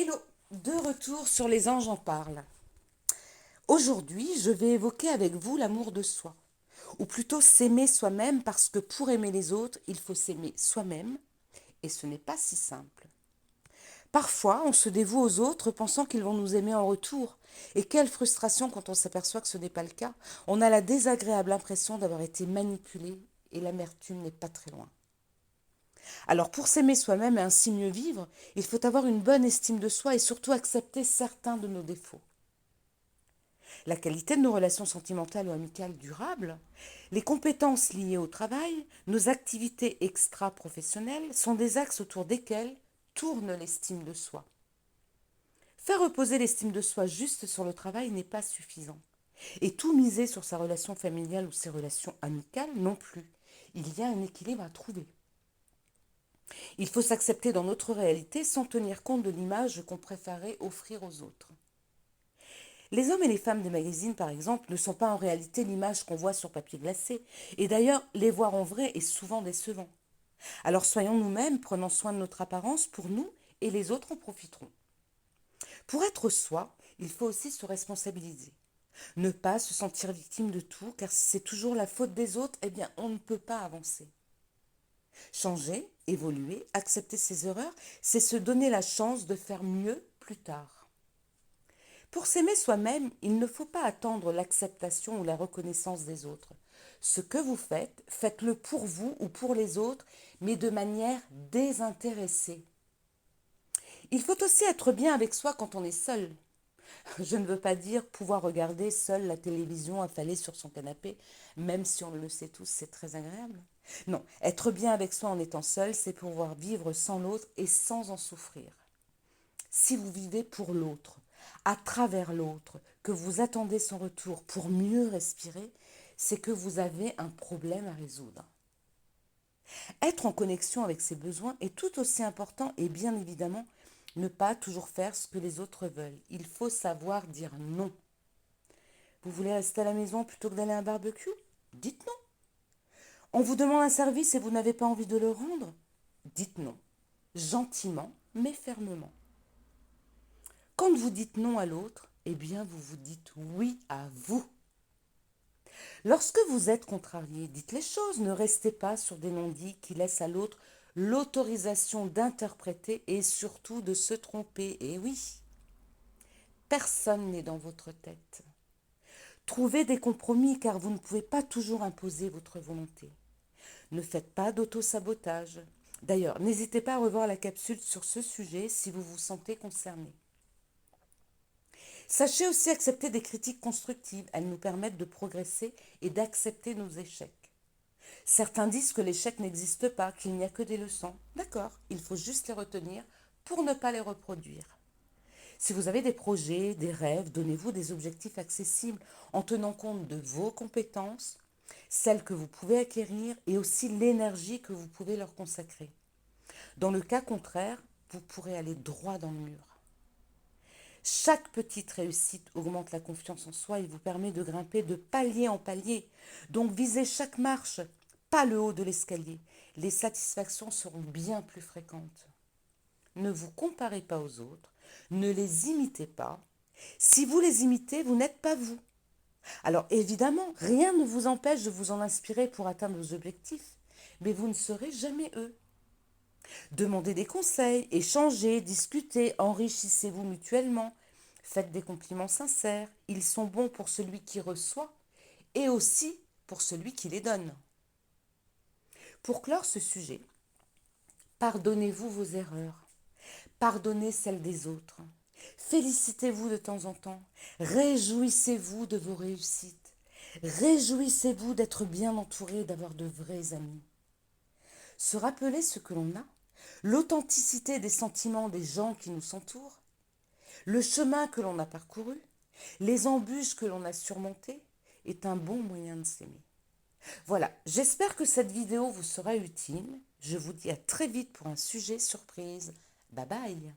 Hello, de retour sur Les Anges en parlent. Aujourd'hui, je vais évoquer avec vous l'amour de soi, ou plutôt s'aimer soi-même parce que pour aimer les autres, il faut s'aimer soi-même, et ce n'est pas si simple. Parfois, on se dévoue aux autres pensant qu'ils vont nous aimer en retour, et quelle frustration quand on s'aperçoit que ce n'est pas le cas. On a la désagréable impression d'avoir été manipulé, et l'amertume n'est pas très loin. Alors pour s'aimer soi-même et ainsi mieux vivre, il faut avoir une bonne estime de soi et surtout accepter certains de nos défauts. La qualité de nos relations sentimentales ou amicales durables, les compétences liées au travail, nos activités extra-professionnelles sont des axes autour desquels tourne l'estime de soi. Faire reposer l'estime de soi juste sur le travail n'est pas suffisant. Et tout miser sur sa relation familiale ou ses relations amicales non plus. Il y a un équilibre à trouver. Il faut s'accepter dans notre réalité sans tenir compte de l'image qu'on préférait offrir aux autres. Les hommes et les femmes des magazines, par exemple, ne sont pas en réalité l'image qu'on voit sur papier glacé. Et d'ailleurs, les voir en vrai est souvent décevant. Alors soyons nous-mêmes, prenons soin de notre apparence pour nous et les autres en profiteront. Pour être soi, il faut aussi se responsabiliser. Ne pas se sentir victime de tout, car si c'est toujours la faute des autres, eh bien on ne peut pas avancer. Changer, évoluer, accepter ses erreurs, c'est se donner la chance de faire mieux plus tard. Pour s'aimer soi-même, il ne faut pas attendre l'acceptation ou la reconnaissance des autres. Ce que vous faites, faites-le pour vous ou pour les autres, mais de manière désintéressée. Il faut aussi être bien avec soi quand on est seul. Je ne veux pas dire pouvoir regarder seul la télévision affalée sur son canapé, même si on le sait tous, c'est très agréable. Non, être bien avec soi en étant seul, c'est pouvoir vivre sans l'autre et sans en souffrir. Si vous vivez pour l'autre, à travers l'autre, que vous attendez son retour pour mieux respirer, c'est que vous avez un problème à résoudre. Être en connexion avec ses besoins est tout aussi important et bien évidemment, ne pas toujours faire ce que les autres veulent. Il faut savoir dire non. Vous voulez rester à la maison plutôt que d'aller à un barbecue? Dites non. On vous demande un service et vous n'avez pas envie de le rendre? Dites non. Gentiment, mais fermement. Quand vous dites non à l'autre, eh bien vous vous dites oui à vous. Lorsque vous êtes contrarié, dites les choses, ne restez pas sur des non-dits qui laissent à l'autre l'autorisation d'interpréter et surtout de se tromper. Et oui, personne n'est dans votre tête. Trouvez des compromis car vous ne pouvez pas toujours imposer votre volonté. Ne faites pas d'auto-sabotage. D'ailleurs, n'hésitez pas à revoir la capsule sur ce sujet si vous vous sentez concerné. Sachez aussi accepter des critiques constructives. Elles nous permettent de progresser et d'accepter nos échecs. Certains disent que l'échec n'existe pas, qu'il n'y a que des leçons. D'accord, il faut juste les retenir pour ne pas les reproduire. Si vous avez des projets, des rêves, donnez-vous des objectifs accessibles en tenant compte de vos compétences, celles que vous pouvez acquérir et aussi l'énergie que vous pouvez leur consacrer. Dans le cas contraire, vous pourrez aller droit dans le mur. Chaque petite réussite augmente la confiance en soi et vous permet de grimper de palier en palier. Donc visez chaque marche, pas le haut de l'escalier. Les satisfactions seront bien plus fréquentes. Ne vous comparez pas aux autres, ne les imitez pas. Si vous les imitez, vous n'êtes pas vous. Alors évidemment, rien ne vous empêche de vous en inspirer pour atteindre vos objectifs, mais vous ne serez jamais eux. Demandez des conseils, échangez, discutez, enrichissez-vous mutuellement. Faites des compliments sincères. Ils sont bons pour celui qui reçoit et aussi pour celui qui les donne. Pour clore ce sujet, pardonnez-vous vos erreurs. Pardonnez celles des autres. Félicitez-vous de temps en temps. Réjouissez-vous de vos réussites. Réjouissez-vous d'être bien entouré, d'avoir de vrais amis. Se rappeler ce que l'on a, l'authenticité des sentiments des gens qui nous entourent, le chemin que l'on a parcouru, les embûches que l'on a surmontées, est un bon moyen de s'aimer. Voilà, j'espère que cette vidéo vous sera utile. Je vous dis à très vite pour un sujet surprise. Bye bye.